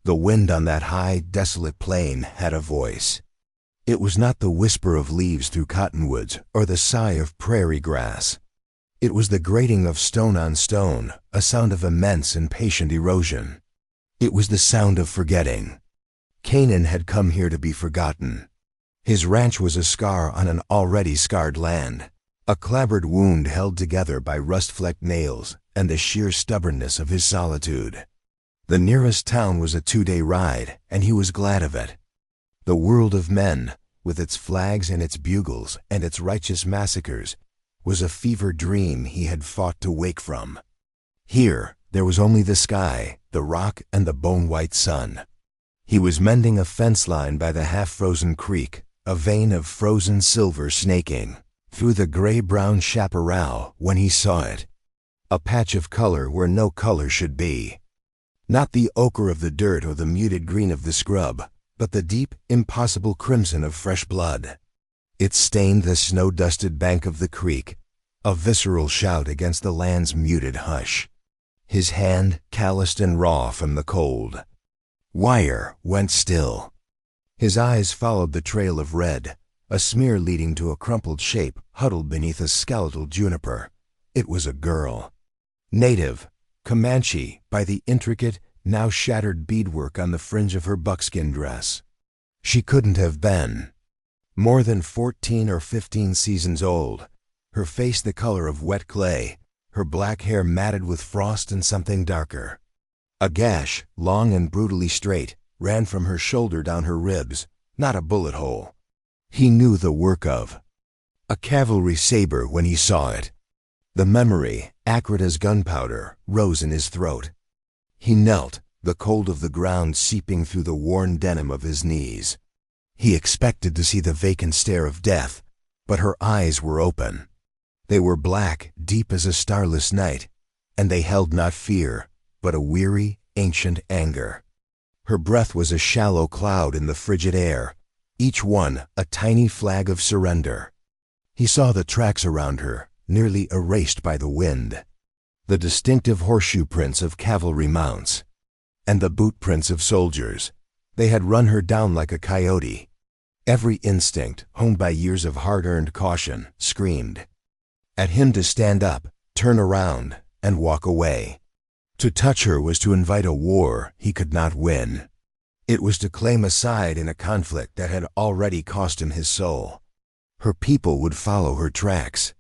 The wind on that high, desolate plain had a voice. It was not the whisper of leaves through cottonwoods or the sigh of prairie grass. It was the grating of stone on stone, a sound of immense and patient erosion. It was the sound of forgetting. Canaan had come here to be forgotten. His ranch was a scar on an already scarred land, a clabbered wound held together by rust-flecked nails and the sheer stubbornness of his solitude. The nearest town was a 2-day ride, and he was glad of it. The world of men, with its flags and its bugles and its righteous massacres, was a fever dream he had fought to wake from. Here, there was only the sky, the rock, and the bone-white sun. He was mending a fence line by the half-frozen creek, a vein of frozen silver snaking through the gray-brown chaparral when he saw it. A patch of color where no color should be. Not the ochre of the dirt or the muted green of the scrub, but the deep, impossible crimson of fresh blood. It stained the snow-dusted bank of the creek, a visceral shout against the land's muted hush. His hand calloused and raw from the cold. Wire went still. His eyes followed the trail of red, a smear leading to a crumpled shape huddled beneath a skeletal juniper. It was a girl. Native, Comanche, by the intricate, now shattered beadwork on the fringe of her buckskin dress. She couldn't have been more than 14 or 15 seasons old, her face the color of wet clay, her black hair matted with frost and something darker. A gash, long and brutally straight, ran from her shoulder down her ribs, not a bullet hole. He knew the work of a cavalry saber when he saw it. The memory, acrid as gunpowder, rose in his throat. He knelt, the cold of the ground seeping through the worn denim of his knees. He expected to see the vacant stare of death, but her eyes were open. They were black, deep as a starless night, and they held not fear, but a weary, ancient anger. Her breath was a shallow cloud in the frigid air, each one a tiny flag of surrender. He saw the tracks around her, nearly erased by the wind, the distinctive horseshoe prints of cavalry mounts, and the boot prints of soldiers. They had run her down like a coyote. Every instinct, honed by years of hard-earned caution, screamed at him to stand up, turn around, and walk away. To touch her was to invite a war he could not win. It was to claim a side in a conflict that had already cost him his soul. Her people would follow her tracks.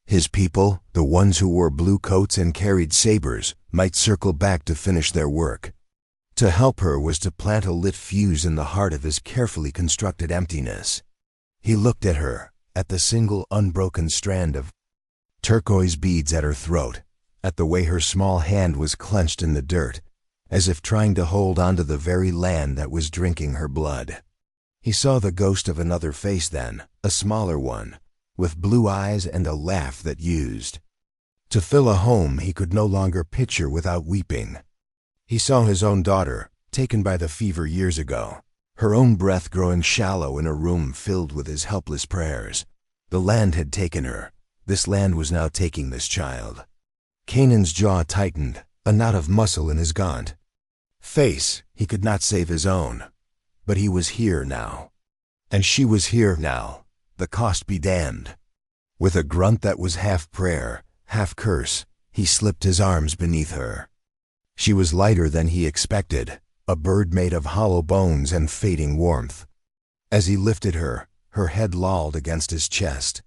His people, the ones who wore blue coats and carried sabers, might circle back to finish their work. To help her was to plant a lit fuse in the heart of his carefully constructed emptiness. He looked at her, at the single unbroken strand of turquoise beads at her throat, at the way her small hand was clenched in the dirt, as if trying to hold onto the very land that was drinking her blood. He saw the ghost of another face then, a smaller one, with blue eyes and a laugh that used to fill a home he could no longer picture without weeping. He saw his own daughter, taken by the fever years ago, her own breath growing shallow in a room filled with his helpless prayers. The land had taken her. This land was now taking this child. Canaan's jaw tightened, a knot of muscle in his gaunt face. He could not save his own. But he was here now. And she was here now. The cost be damned. With a grunt that was half prayer, half curse, he slipped his arms beneath her. She was lighter than he expected, a bird made of hollow bones and fading warmth. As he lifted her, her head lolled against his chest.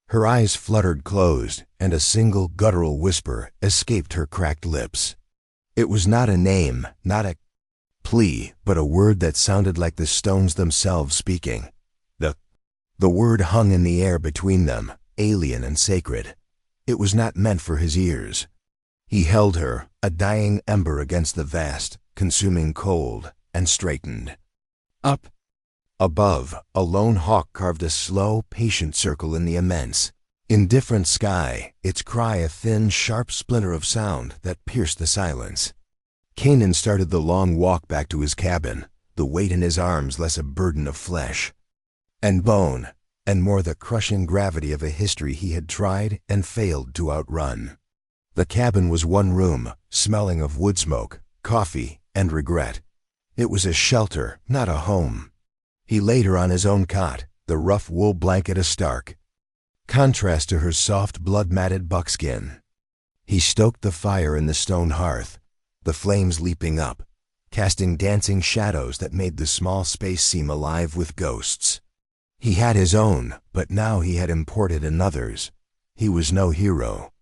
Her eyes fluttered closed, and a single guttural whisper escaped her cracked lips. It was not a name, not a plea, but a word that sounded like the stones themselves speaking. The word hung in the air between them, alien and sacred. It was not meant for his ears. He held her, a dying ember against the vast, consuming cold, and straightened. Up above, a lone hawk carved a slow, patient circle in the immense, indifferent sky, its cry a thin, sharp splinter of sound that pierced the silence. Canaan started the long walk back to his cabin, the weight in his arms less a burden of flesh and bone, and more the crushing gravity of a history he had tried and failed to outrun. The cabin was one room, smelling of wood smoke, coffee, and regret. It was a shelter, not a home. He laid her on his own cot, the rough wool blanket a stark contrast to her soft, blood-matted buckskin. He stoked the fire in the stone hearth, the flames leaping up, casting dancing shadows that made the small space seem alive with ghosts. He had his own, but now he had imported another's. He was no hero.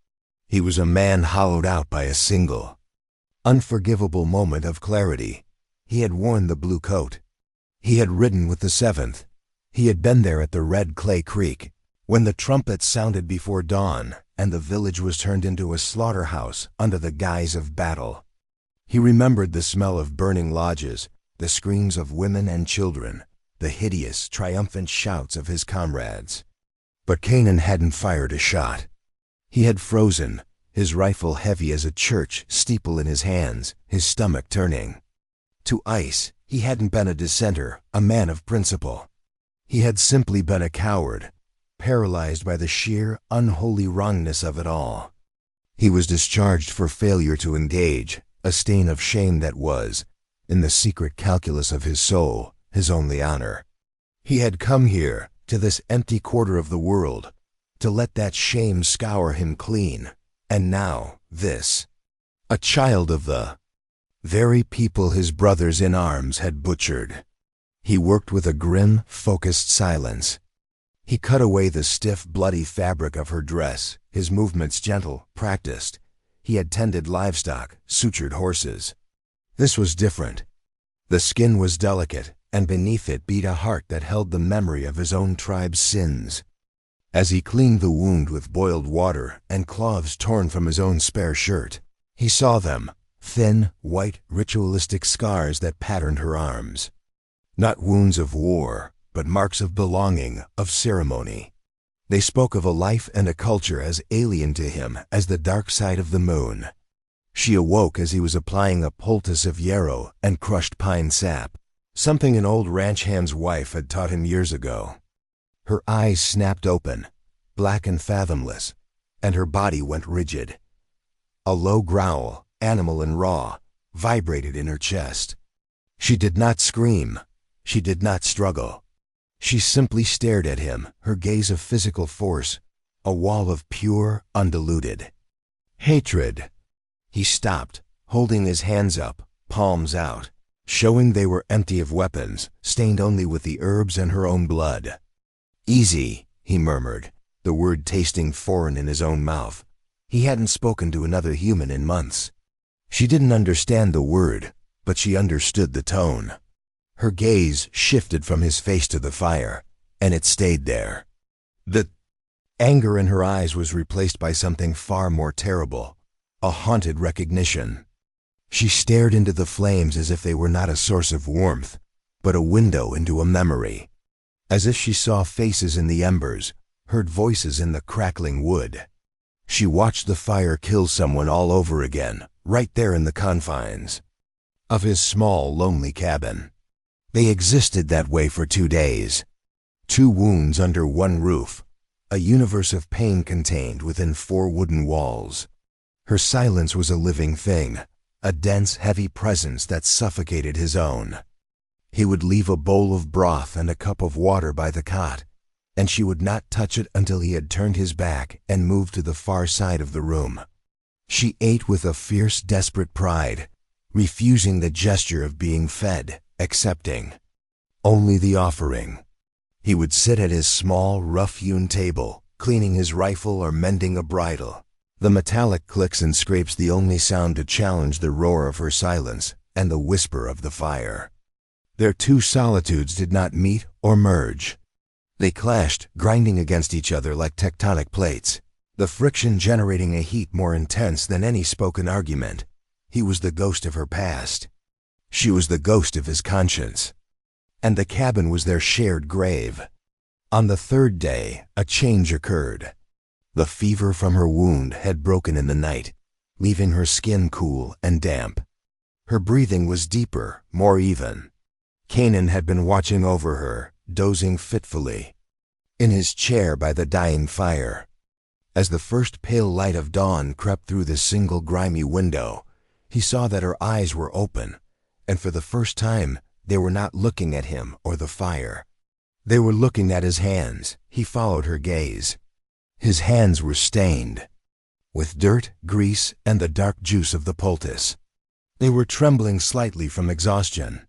He was a man hollowed out by a single, unforgivable moment of clarity. He had worn the blue coat. He had ridden with the 7th. He had been there at the red clay creek, when the trumpets sounded before dawn and the village was turned into a slaughterhouse under the guise of battle. He remembered the smell of burning lodges, the screams of women and children, the hideous, triumphant shouts of his comrades. But Kanan hadn't fired a shot. He had frozen, his rifle heavy as a church steeple in his hands, his stomach turning to ice. He hadn't been a dissenter, a man of principle. He had simply been a coward, paralyzed by the sheer, unholy wrongness of it all. He was discharged for failure to engage, a stain of shame that was, in the secret calculus of his soul, his only honor. He had come here, to this empty quarter of the world, to let that shame scour him clean, and now this. A child of the very people his brothers in arms had butchered. He worked with a grim, focused silence. He cut away the stiff, bloody fabric of her dress, his movements gentle, practiced. He had tended livestock, sutured horses. This was different. The skin was delicate, and beneath it beat a heart that held the memory of his own tribe's sins. As he cleaned the wound with boiled water and cloths torn from his own spare shirt, he saw them, thin, white, ritualistic scars that patterned her arms. Not wounds of war, but marks of belonging, of ceremony. They spoke of a life and a culture as alien to him as the dark side of the moon. She awoke as he was applying a poultice of yarrow and crushed pine sap, something an old ranch hand's wife had taught him years ago. Her eyes snapped open, black and fathomless, and her body went rigid. A low growl, animal and raw, vibrated in her chest. She did not scream. She did not struggle. She simply stared at him, her gaze of physical force, a wall of pure, undiluted hatred. He stopped, holding his hands up, palms out, showing they were empty of weapons, stained only with the herbs and her own blood. "Easy," he murmured, the word tasting foreign in his own mouth. He hadn't spoken to another human in months. She didn't understand the word, but she understood the tone. Her gaze shifted from his face to the fire, and it stayed there. The anger in her eyes was replaced by something far more terrible, a haunted recognition. She stared into the flames as if they were not a source of warmth, but a window into a memory. As if she saw faces in the embers, heard voices in the crackling wood. She watched the fire kill someone all over again, right there in the confines of his small, lonely cabin. They existed that way for 2 days. 2 wounds under one roof, a universe of pain contained within 4 wooden walls. Her silence was a living thing, a dense, heavy presence that suffocated his own. He would leave a bowl of broth and a cup of water by the cot, and she would not touch it until he had turned his back and moved to the far side of the room. She ate with a fierce, desperate pride, refusing the gesture of being fed, accepting only the offering. He would sit at his small, rough-hewn table, cleaning his rifle or mending a bridle. The metallic clicks and scrapes the only sound to challenge the roar of her silence and the whisper of the fire. Their 2 solitudes did not meet or merge. They clashed, grinding against each other like tectonic plates, the friction generating a heat more intense than any spoken argument. He was the ghost of her past. She was the ghost of his conscience. And the cabin was their shared grave. On the 3rd day, a change occurred. The fever from her wound had broken in the night, leaving her skin cool and damp. Her breathing was deeper, more even. Kanan had been watching over her, dozing fitfully, in his chair by the dying fire. As the first pale light of dawn crept through the single grimy window, he saw that her eyes were open, and for the first time, they were not looking at him or the fire. They were looking at his hands. He followed her gaze. His hands were stained with dirt, grease, and the dark juice of the poultice. They were trembling slightly from exhaustion.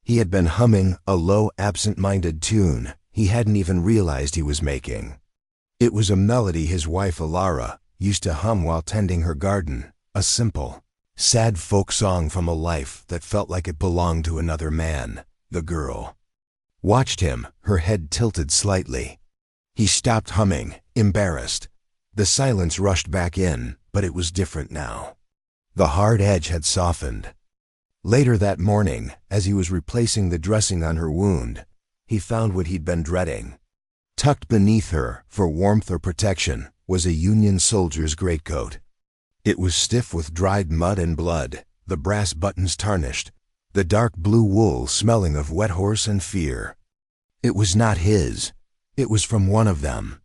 He had been humming a low, absent-minded tune he hadn't even realized he was making. It was a melody his wife Alara used to hum while tending her garden, a simple, sad folk song from a life that felt like it belonged to another man. The girl watched him, her head tilted slightly. He stopped humming, embarrassed. The silence rushed back in, but it was different now. The hard edge had softened. Later that morning, as he was replacing the dressing on her wound, he found what he'd been dreading. Tucked beneath her, for warmth or protection, was a Union soldier's greatcoat. It was stiff with dried mud and blood, the brass buttons tarnished, the dark blue wool smelling of wet horse and fear. It was not his. It was from one of them,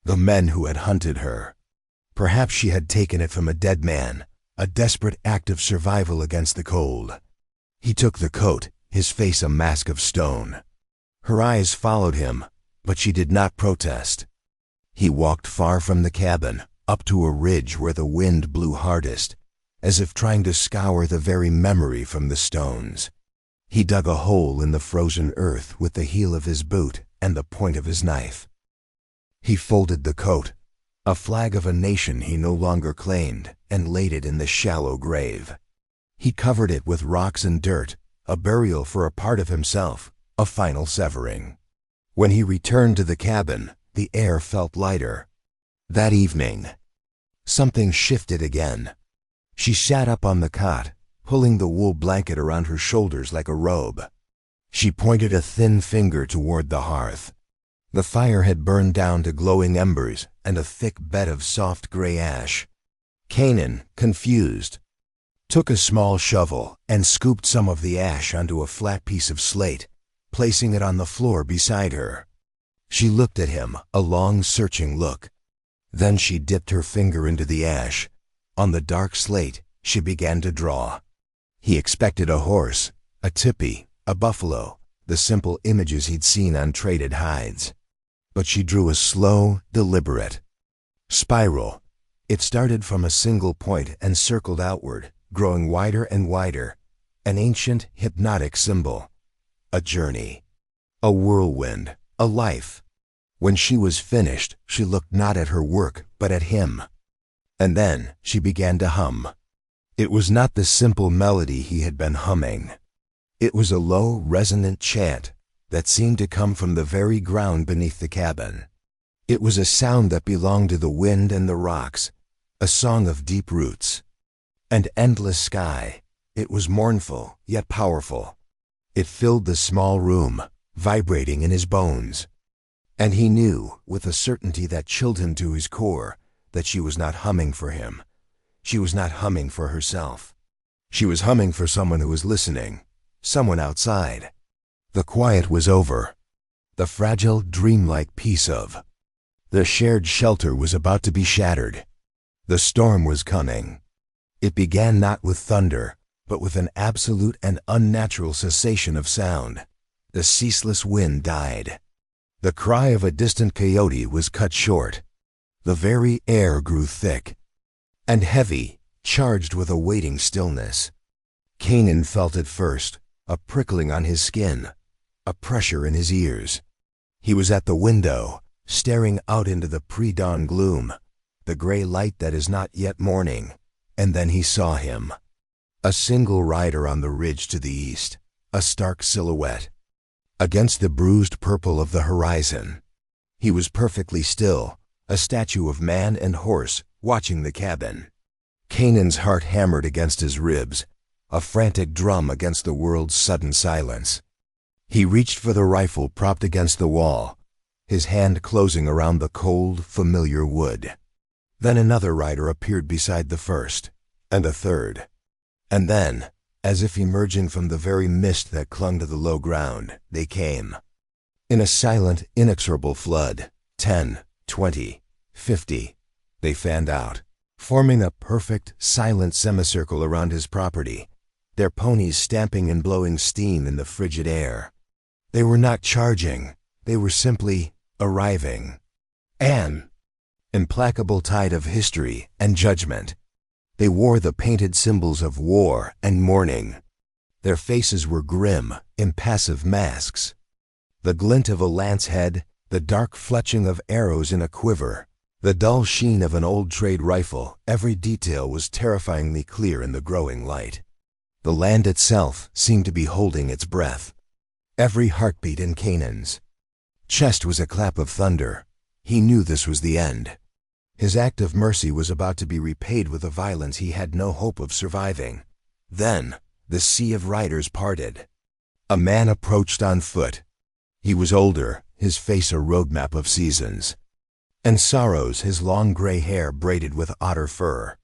the men who had hunted her. Perhaps she had taken it from a dead man, a desperate act of survival against the cold. He took the coat, his face a mask of stone. Her eyes followed him, but she did not protest. He walked far from the cabin, up to a ridge where the wind blew hardest, as if trying to scour the very memory from the stones. He dug a hole in the frozen earth with the heel of his boot and the point of his knife. He folded the coat, a flag of a nation he no longer claimed, and laid it in the shallow grave. He covered it with rocks and dirt, a burial for a part of himself, a final severing. When he returned to the cabin, the air felt lighter. That evening, something shifted again. She sat up on the cot, pulling the wool blanket around her shoulders like a robe. She pointed a thin finger toward the hearth. The fire had burned down to glowing embers and a thick bed of soft gray ash. Kanan, confused, took a small shovel and scooped some of the ash onto a flat piece of slate, placing it on the floor beside her. She looked at him, a long, searching look. Then she dipped her finger into the ash. On the dark slate, she began to draw. He expected a horse, a tipi, a buffalo, the simple images he'd seen on traded hides. But she drew a slow, deliberate spiral. It started from a single point and circled outward, growing wider and wider, an ancient, hypnotic symbol. A journey, a whirlwind, a life. When she was finished, she looked not at her work, but at him. And then she began to hum. It was not the simple melody he had been humming. It was a low, resonant chant that seemed to come from the very ground beneath the cabin. It was a sound that belonged to the wind and the rocks, a song of deep roots and endless sky. It was mournful, yet powerful. It filled the small room, vibrating in his bones. And he knew, with a certainty that chilled him to his core, that she was not humming for him. She was not humming for herself. She was humming for someone who was listening, someone outside. The quiet was over. The fragile, dreamlike peace of the shared shelter was about to be shattered. The storm was coming. It began not with thunder, but with an absolute and unnatural cessation of sound. The ceaseless wind died. The cry of a distant coyote was cut short. The very air grew thick and heavy, charged with a waiting stillness. Kanan felt it first, a prickling on his skin, a pressure in his ears. He was at the window, staring out into the pre-dawn gloom, the gray light that is not yet morning, and then he saw him. A single rider on the ridge to the east, a stark silhouette against the bruised purple of the horizon. He was perfectly still, a statue of man and horse watching the cabin. Kanan's heart hammered against his ribs, a frantic drum against the world's sudden silence. He reached for the rifle propped against the wall, his hand closing around the cold, familiar wood. Then another rider appeared beside the first, and a third. And then, as if emerging from the very mist that clung to the low ground, they came. In a silent, inexorable flood, 10, 20, 50, they fanned out, forming a perfect, silent semicircle around his property, their ponies stamping and blowing steam in the frigid air. They were not charging, they were simply arriving. An implacable tide of history and judgment. They wore the painted symbols of war and mourning. Their faces were grim, impassive masks. The glint of a lance head, the dark fletching of arrows in a quiver, the dull sheen of an old trade rifle, every detail was terrifyingly clear in the growing light. The land itself seemed to be holding its breath. Every heartbeat in Canaan's chest was a clap of thunder. He knew this was the end. His act of mercy was about to be repaid with a violence he had no hope of surviving. Then, the sea of riders parted. A man approached on foot. He was older, his face a roadmap of seasons, and sorrows, his long gray hair braided with otter fur.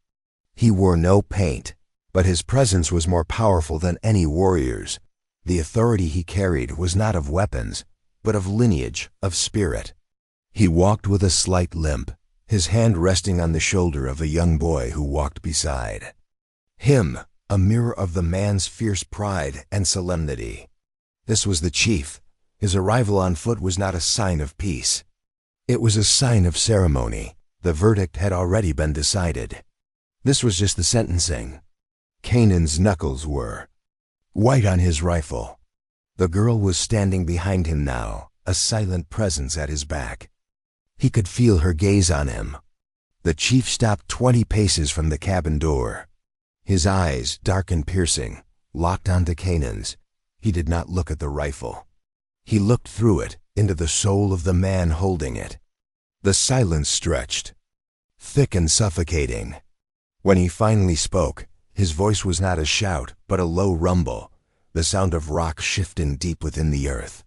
He wore no paint, but his presence was more powerful than any warrior's. The authority he carried was not of weapons, but of lineage, of spirit. He walked with a slight limp, his hand resting on the shoulder of a young boy who walked beside him, a mirror of the man's fierce pride and solemnity. This was the chief. His arrival on foot was not a sign of peace. It was a sign of ceremony. The verdict had already been decided. This was just the sentencing. Canaan's knuckles were white on his rifle. The girl was standing behind him now, a silent presence at his back. He could feel her gaze on him. The chief stopped 20 paces from the cabin door. His eyes, dark and piercing, locked onto Canaan's. He did not look at the rifle. He looked through it, into the soul of the man holding it. The silence stretched, thick and suffocating. When he finally spoke, his voice was not a shout, but a low rumble, the sound of rock shifting deep within the earth.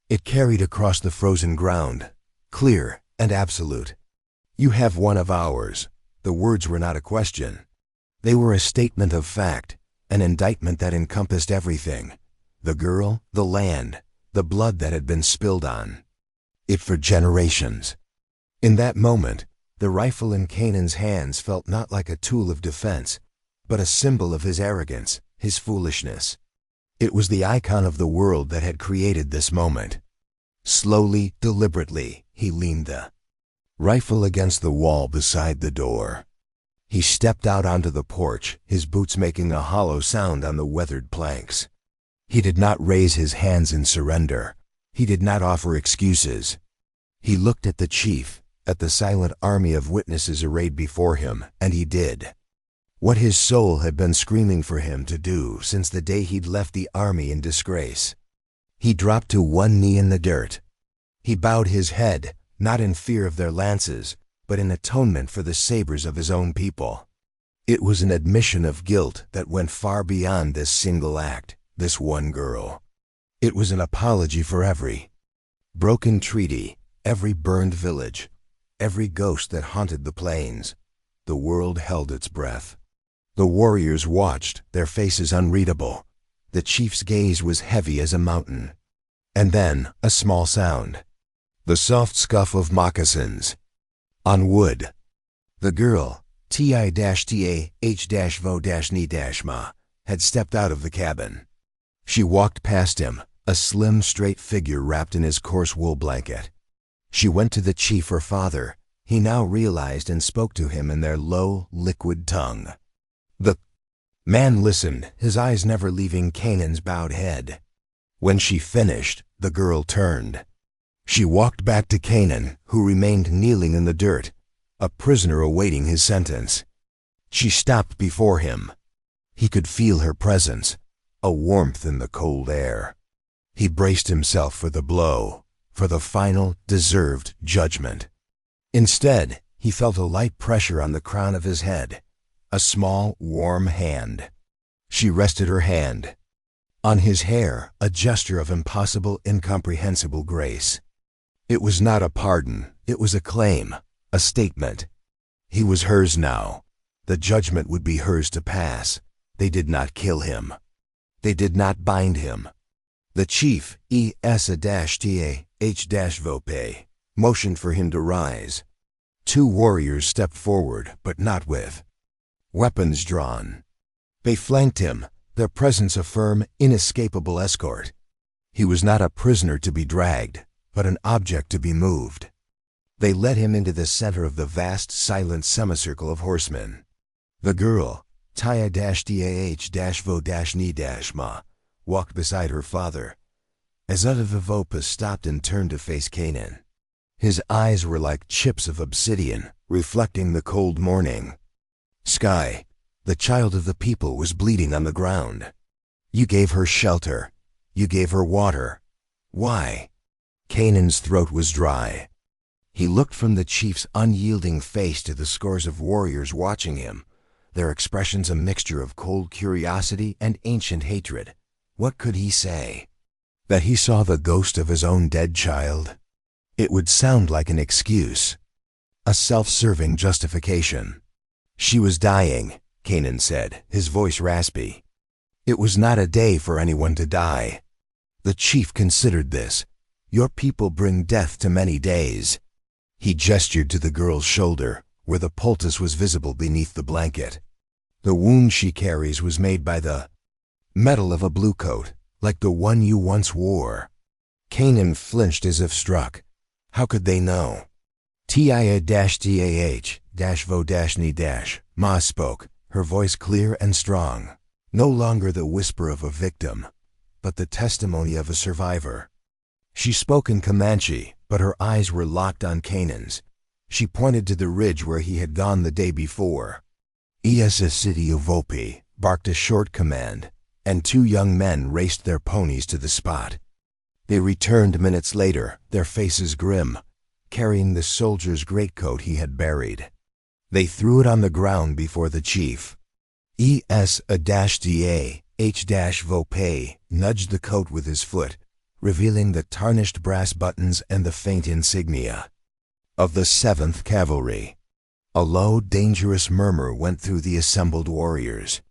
It carried across the frozen ground, clear and absolute. "You have one of ours." The words were not a question. They were a statement of fact, an indictment that encompassed everything: the girl, the land, the blood that had been spilled on it for generations. In that moment, the rifle in Canaan's hands felt not like a tool of defense, but a symbol of his arrogance, his foolishness. It was the icon of the world that had created this moment. Slowly, deliberately, he leaned the rifle against the wall beside the door. He stepped out onto the porch, his boots making a hollow sound on the weathered planks. He did not raise his hands in surrender. He did not offer excuses. He looked at the chief, at the silent army of witnesses arrayed before him, and he did what his soul had been screaming for him to do since the day he'd left the army in disgrace. He dropped to one knee in the dirt. He bowed his head, not in fear of their lances, but in atonement for the sabers of his own people. It was an admission of guilt that went far beyond this single act, this one girl. It was an apology for every broken treaty, every burned village, every ghost that haunted the plains. The world held its breath. The warriors watched, their faces unreadable. The chief's gaze was heavy as a mountain. And then, a small sound. The soft scuff of moccasins on wood. The girl, Ti-Ta-H-Vo-Ni-Ma, had stepped out of the cabin. She walked past him, a slim, straight figure wrapped in his coarse wool blanket. She went to the chief, her father. He now realized, and spoke to him in their low, liquid tongue. The man listened, his eyes never leaving Canaan's bowed head. When she finished, the girl turned. She walked back to Canaan, who remained kneeling in the dirt, a prisoner awaiting his sentence. She stopped before him. He could feel her presence, a warmth in the cold air. He braced himself for the blow, for the final, deserved judgment. Instead, he felt a light pressure on the crown of his head, a small, warm hand. She rested her hand on his hair, a gesture of impossible, incomprehensible grace. It was not a pardon, it was a claim, a statement. He was hers now. The judgment would be hers to pass. They did not kill him. They did not bind him. The chief, E-S-A-T-A-H-Vope, motioned for him to rise. 2 warriors stepped forward, but not with weapons drawn. They flanked him, their presence a firm, inescapable escort. He was not a prisoner to be dragged, but an object to be moved. They led him into the center of the vast, silent semicircle of horsemen. The girl, Taya-Dah-Vo-Ni-Ma, walked beside her father. As Utavavopa stopped and turned to face Canaan. His eyes were like chips of obsidian, reflecting the cold morning sky. The child of the people was bleeding on the ground. You gave her shelter. You gave her water. Why? Canaan's throat was dry. He looked from the chief's unyielding face to the scores of warriors watching him, their expressions a mixture of cold curiosity and ancient hatred. What could he say? That he saw the ghost of his own dead child? It would sound like an excuse, a self-serving justification. She was dying, Canaan said, his voice raspy. It was not a day for anyone to die. The chief considered this. Your people bring death to many days. He gestured to the girl's shoulder, where the poultice was visible beneath the blanket. The wound she carries was made by the metal of a blue coat, like the one you once wore. Canaan flinched as if struck. How could they know? Tia-Dah-Vo-Ni-Ma spoke, her voice clear and strong. No longer the whisper of a victim, but the testimony of a survivor. She spoke in Comanche, but her eyes were locked on Canaan's. She pointed to the ridge where he had gone the day before. Reciprocity barked a short command, and two young men raced their ponies to the spot. They returned minutes later, their faces grim, carrying the soldier's greatcoat he had buried. They threw it on the ground before the chief. Es-Dah-H-Vope nudged the coat with his foot, revealing the tarnished brass buttons and the faint insignia of the 7th Cavalry. A low, dangerous murmur went through the assembled warriors.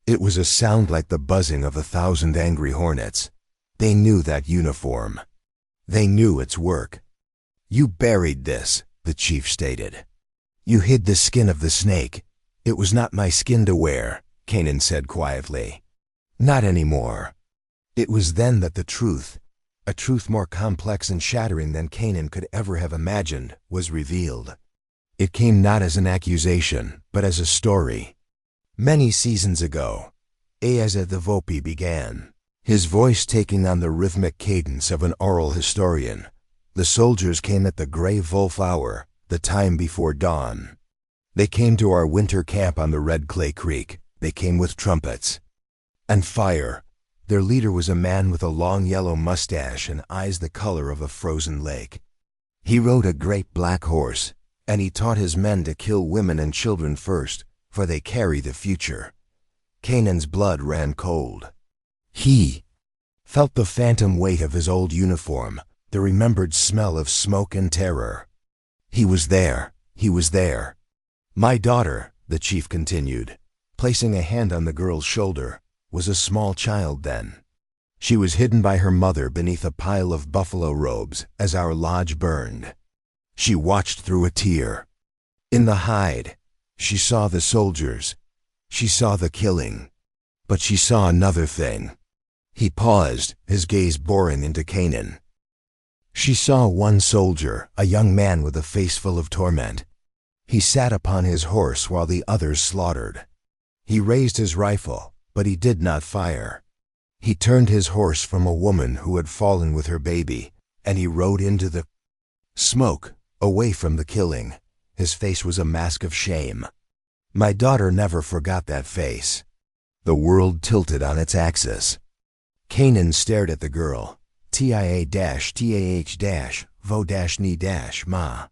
It was a sound like the buzzing of 1,000 angry hornets. They knew that uniform. They knew its work. You buried this, the chief stated. You hid the skin of the snake. It was not my skin to wear, Canaan said quietly. Not anymore. It was then that the truth, a truth more complex and shattering than Canaan could ever have imagined, was revealed. It came not as an accusation, but as a story. Many seasons ago, Utavavopa began, his voice taking on the rhythmic cadence of an oral historian. The soldiers came at the gray wolf hour, the time before dawn. They came to our winter camp on the Red Clay Creek. They came with trumpets and fire. Their leader was a man with a long yellow mustache and eyes the color of a frozen lake. He rode a great black horse, and he taught his men to kill women and children first, for they carry the future. Canaan's blood ran cold. He felt the phantom weight of his old uniform, the remembered smell of smoke and terror. He was there. He was there. My daughter, the chief continued, placing a hand on the girl's shoulder, was a small child then. She was hidden by her mother beneath a pile of buffalo robes as our lodge burned. She watched through a tear. In the hide, she saw the soldiers. She saw the killing. But she saw another thing. He paused, his gaze boring into Canaan. She saw one soldier, a young man with a face full of torment. He sat upon his horse while the others slaughtered. He raised his rifle, but he did not fire. He turned his horse from a woman who had fallen with her baby, and he rode into the smoke, away from the killing. His face was a mask of shame. My daughter never forgot that face. The world tilted on its axis. Canaan stared at the girl. Tia-Dah-Vo-Ni-Ma.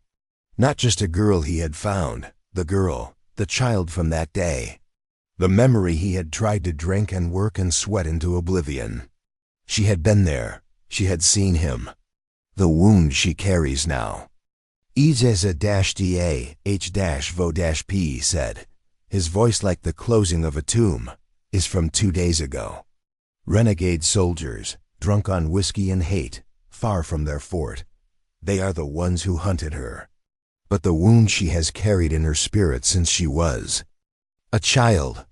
Not just a girl he had found, the girl, the child from that day. The memory he had tried to drink and work and sweat into oblivion. She had been there. She had seen him. The wound she carries now. Eza-Dah-H-Vo-P said, his voice like the closing of a tomb, is from 2 days ago. Renegade soldiers, drunk on whiskey and hate, far from their fort. They are the ones who hunted her. But the wound she has carried in her spirit since she was a child.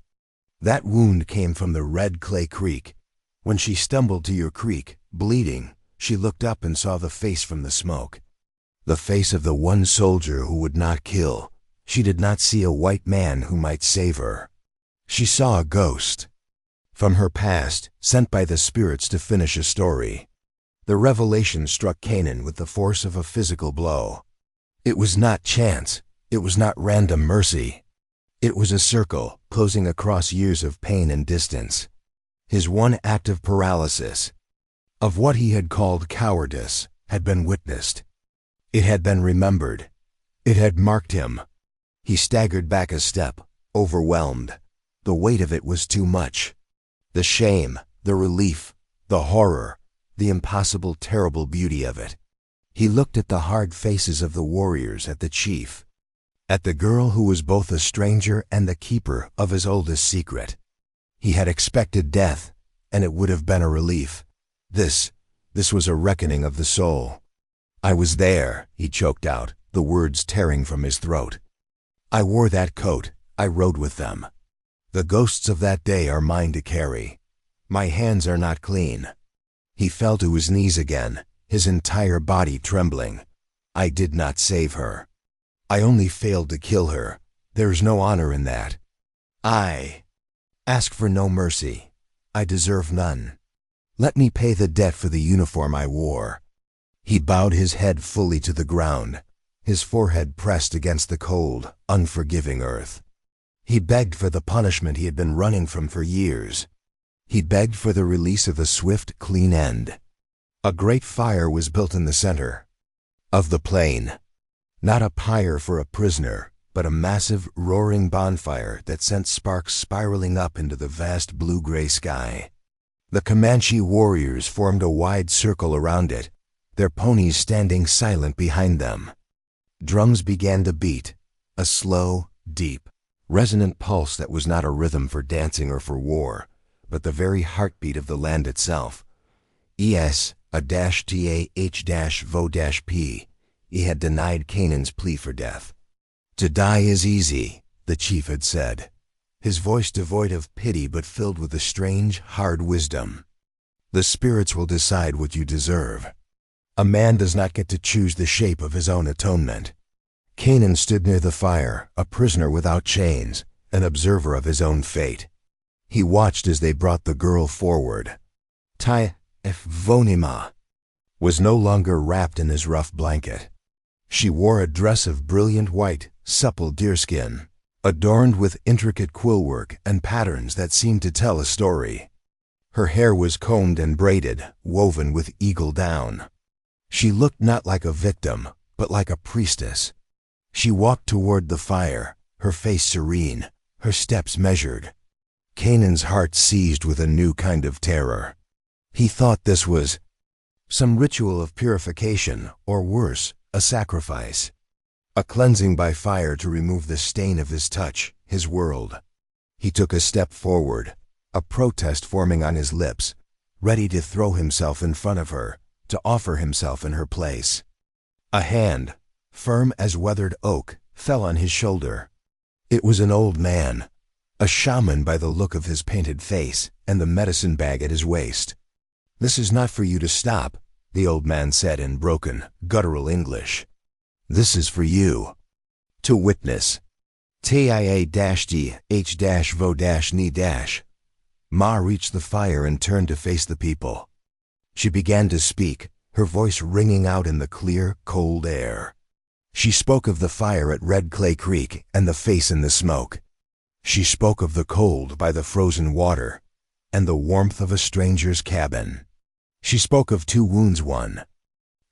That wound came from the red clay creek. When she stumbled to your creek, bleeding, she looked up and saw the face from the smoke. The face of the one soldier who would not kill. She did not see a white man who might save her. She saw a ghost from her past, sent by the spirits to finish a story. The revelation struck Kanan with the force of a physical blow. It was not chance. It was not random mercy. It was a circle, closing across years of pain and distance. His one act of paralysis, of what he had called cowardice, had been witnessed. It had been remembered. It had marked him. He staggered back a step, overwhelmed. The weight of it was too much. The shame, the relief, the horror, the impossible, terrible beauty of it. He looked at the hard faces of the warriors, at the chief, at the girl who was both a stranger and the keeper of his oldest secret. He had expected death, and it would have been a relief. This was a reckoning of the soul. I was there, he choked out, the words tearing from his throat. I wore that coat, I rode with them. The ghosts of that day are mine to carry. My hands are not clean. He fell to his knees again, his entire body trembling. I did not save her. I only failed to kill her. There is no honor in that. I ask for no mercy. I deserve none. Let me pay the debt for the uniform I wore. He bowed his head fully to the ground, his forehead pressed against the cold, unforgiving earth. He begged for the punishment he had been running from for years. He begged for the release of a swift, clean end. A great fire was built in the center of the plain. Not a pyre for a prisoner, but a massive, roaring bonfire that sent sparks spiraling up into the vast blue-gray sky. The Comanche warriors formed a wide circle around it, their ponies standing silent behind them. Drums began to beat, a slow, deep, resonant pulse that was not a rhythm for dancing or for war, but the very heartbeat of the land itself. -TAH-VO-P. He had denied Kanan's plea for death. To die is easy, the chief had said, his voice devoid of pity but filled with a strange, hard wisdom. The spirits will decide what you deserve. A man does not get to choose the shape of his own atonement. Kanan stood near the fire, a prisoner without chains, an observer of his own fate. He watched as they brought the girl forward. Vonima was no longer wrapped in his rough blanket. She wore a dress of brilliant white, supple deerskin, adorned with intricate quillwork and patterns that seemed to tell a story. Her hair was combed and braided, woven with eagle down. She looked not like a victim, but like a priestess. She walked toward the fire, her face serene, her steps measured. Kanan's heart seized with a new kind of terror. He thought this was some ritual of purification, or worse, a sacrifice. A cleansing by fire to remove the stain of his touch, his world. He took a step forward, a protest forming on his lips, ready to throw himself in front of her, to offer himself in her place. A hand, firm as weathered oak, fell on his shoulder. It was an old man, a shaman by the look of his painted face and the medicine bag at his waist. "This is not for you to stop," the old man said in broken, guttural English. "This is for you to witness." TIA-DH-VO-NI-. Ma reached the fire and turned to face the people. She began to speak, her voice ringing out in the clear, cold air. She spoke of the fire at Red Clay Creek and the face in the smoke. She spoke of the cold by the frozen water and the warmth of a stranger's cabin. She spoke of two wounds, one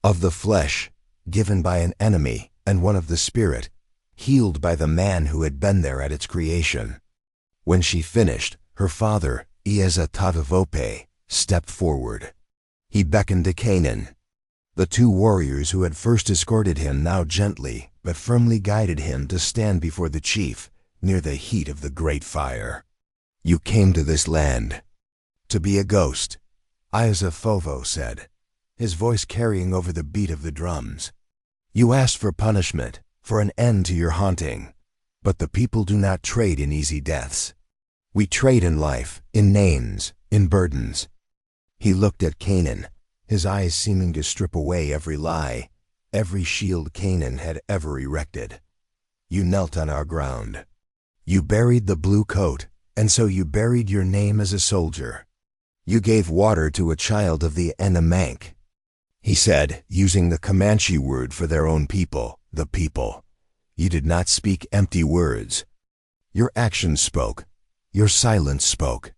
of the flesh, given by an enemy, and one of the spirit, healed by the man who had been there at its creation. When she finished, her father, Ieza Tavavope, stepped forward. He beckoned to Kanan. The two warriors who had first escorted him now gently but firmly guided him to stand before the chief, near the heat of the great fire. "You came to this land to be a ghost," Ieza Fovo said, his voice carrying over the beat of the drums. "You asked for punishment, for an end to your haunting, but the people do not trade in easy deaths. We trade in life, in names, in burdens. He looked at Canaan, his eyes seeming to strip away every lie, every shield Canaan had ever erected. You knelt on our ground. You buried the blue coat, and so you buried your name as a soldier. You gave water to a child of the Enamank. He said, using the Comanche word for their own people, the people. You did not speak empty words. Your actions spoke. Your silence spoke.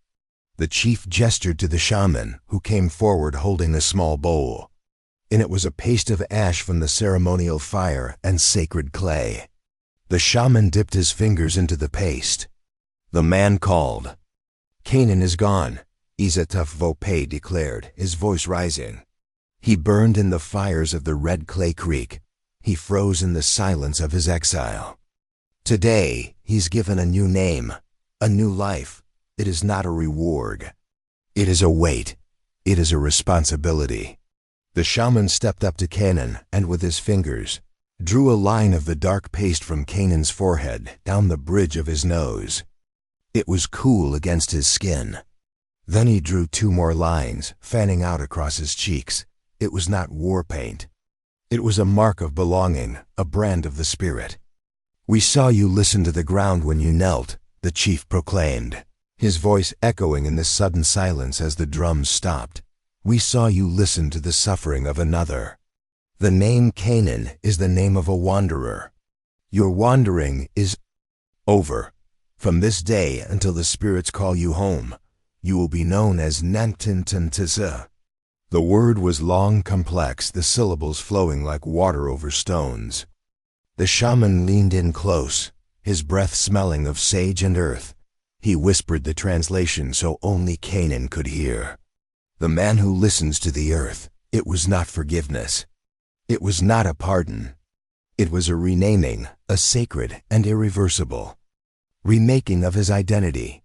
The chief gestured to the shaman, who came forward holding a small bowl. In it was a paste of ash from the ceremonial fire and sacred clay. The shaman dipped his fingers into the paste. The man called. Canaan is gone, Izatuf Vope declared, his voice rising. He burned in the fires of the red clay creek. He froze in the silence of his exile. Today, he's given a new name, a new life. It is not a reward. It is a weight. It is a responsibility. The shaman stepped up to Canaan and with his fingers drew a line of the dark paste from Canaan's forehead down the bridge of his nose. It was cool against his skin. Then he drew 2 more lines, fanning out across his cheeks. It was not war paint. It was a mark of belonging, a brand of the spirit. We saw you listen to the ground when you knelt, the chief proclaimed, his voice echoing in the sudden silence as the drums stopped. We saw you listen to the suffering of another. The name Canaan is the name of a wanderer. Your wandering is over. From this day until the spirits call you home, you will be known as Nantintantisa. The word was long, complex, the syllables flowing like water over stones. The shaman leaned in close, his breath smelling of sage and earth. He whispered the translation so only Canaan could hear. The man who listens to the earth, it was not forgiveness. It was not a pardon. It was a renaming, a sacred and irreversible remaking of his identity.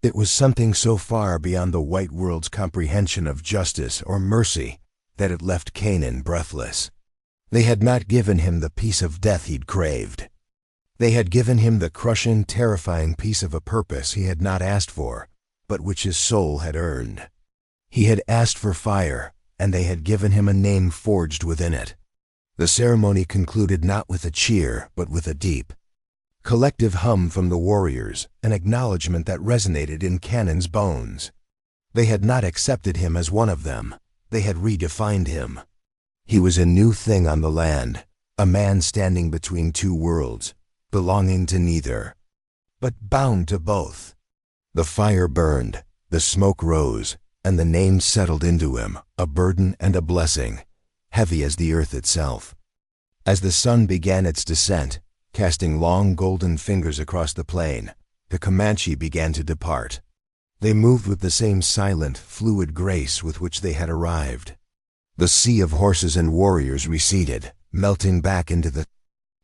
It was something so far beyond the white world's comprehension of justice or mercy that it left Canaan breathless. They had not given him the peace of death he'd craved. They had given him the crushing, terrifying peace of a purpose he had not asked for, but which his soul had earned. He had asked for fire, and they had given him a name forged within it. The ceremony concluded not with a cheer, but with a deep, collective hum from the warriors, an acknowledgement that resonated in Canaan's bones. They had not accepted him as one of them. They had redefined him. He was a new thing on the land, a man standing between 2 worlds, belonging to neither, but bound to both. The fire burned, the smoke rose, and the name settled into him, a burden and a blessing, heavy as the earth itself. As the sun began its descent, casting long golden fingers across the plain, the Comanche began to depart. They moved with the same silent, fluid grace with which they had arrived. The sea of horses and warriors receded, melting back into the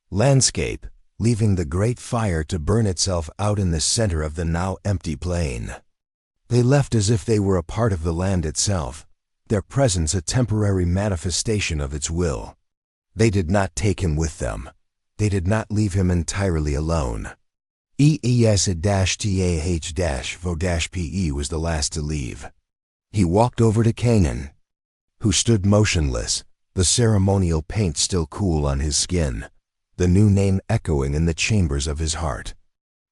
landscape, leaving the great fire to burn itself out in the center of the now empty plain. They left as if they were a part of the land itself, their presence a temporary manifestation of its will. They did not take him with them. They did not leave him entirely alone. EES-TAH-VO-PE was the last to leave. He walked over to Canaan, who stood motionless, the ceremonial paint still cool on his skin, the new name echoing in the chambers of his heart.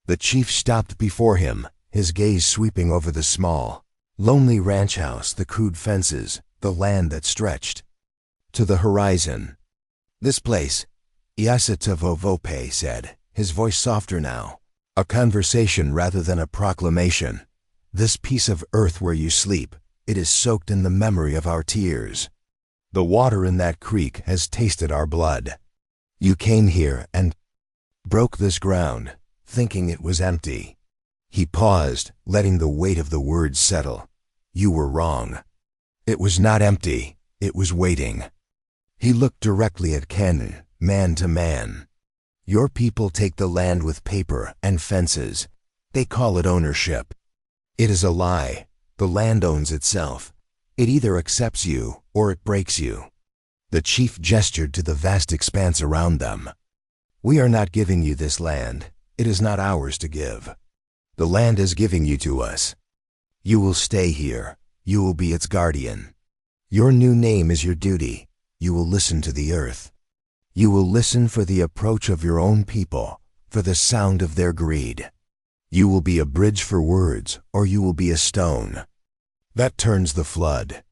The chief stopped before him, his gaze sweeping over the small, lonely ranch house, the crude fences, the land that stretched to the horizon. This place, Iasitavo Vope said, his voice softer now, a conversation rather than a proclamation. This piece of earth where you sleep, it is soaked in the memory of our tears. The water in that creek has tasted our blood. You came here and broke this ground, thinking it was empty. He paused, letting the weight of the words settle. You were wrong. It was not empty, it was waiting. He looked directly at Canaan, man to man. Your people take the land with paper and fences. They call it ownership. It is a lie. The land owns itself. It either accepts you or it breaks you. The chief gestured to the vast expanse around them. We are not giving you this land. It is not ours to give. The land is giving you to us. You will stay here. You will be its guardian. Your new name is your duty. You will listen to the earth. You will listen for the approach of your own people, for the sound of their greed. You will be a bridge for words, or you will be a stone. That turns the flood.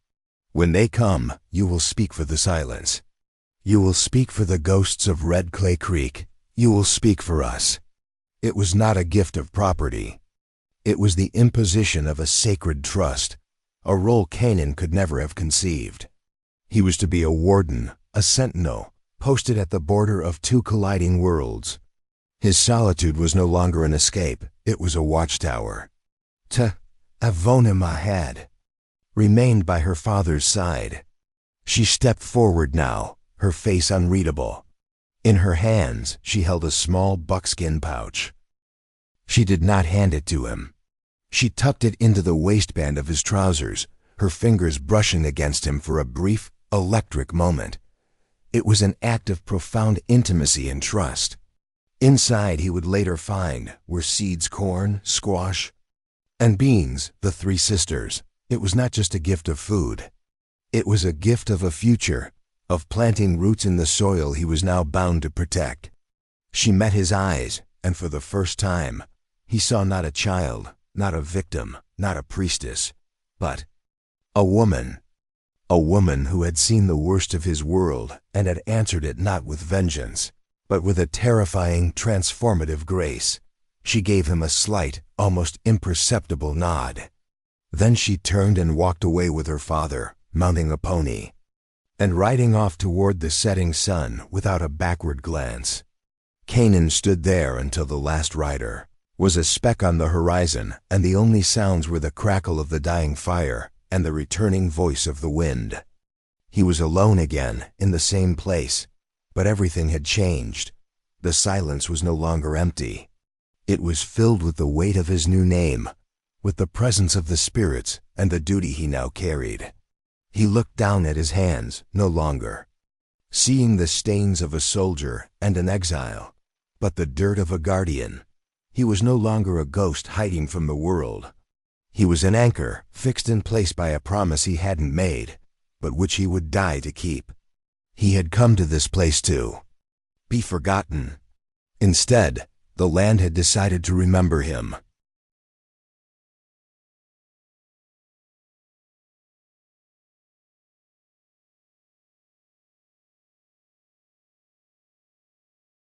When they come, you will speak for the silence. You will speak for the ghosts of Red Clay Creek. You will speak for us. It was not a gift of property. It was the imposition of a sacred trust, a role Canaan could never have conceived. He was to be a warden, a sentinel, posted at the border of two colliding worlds. His solitude was no longer an escape, it was a watchtower. Avona Mahad remained by her father's side. She stepped forward now, her face unreadable. In her hands, she held a small buckskin pouch. She did not hand it to him. She tucked it into the waistband of his trousers, her fingers brushing against him for a brief, electric moment. It was an act of profound intimacy and trust. Inside, he would later find, were seeds, corn, squash, and beans, the three sisters. It was not just a gift of food. It was a gift of a future, of planting roots in the soil he was now bound to protect. She met his eyes, and for the first time, he saw not a child, not a victim, not a priestess, but a woman. A woman who had seen the worst of his world and had answered it not with vengeance, but with a terrifying, transformative grace. She gave him a slight, almost imperceptible nod. Then she turned and walked away with her father, mounting a pony, and riding off toward the setting sun without a backward glance. Canaan stood there until the last rider was a speck on the horizon, and the only sounds were the crackle of the dying fire and the returning voice of the wind. He was alone again, in the same place, but everything had changed. The silence was no longer empty. It was filled with the weight of his new name, with the presence of the spirits and the duty he now carried. He looked down at his hands, no longer seeing the stains of a soldier and an exile, but the dirt of a guardian. He was no longer a ghost hiding from the world. He was an anchor, fixed in place by a promise he hadn't made, but which he would die to keep. He had come to this place to be forgotten. Instead, the land had decided to remember him.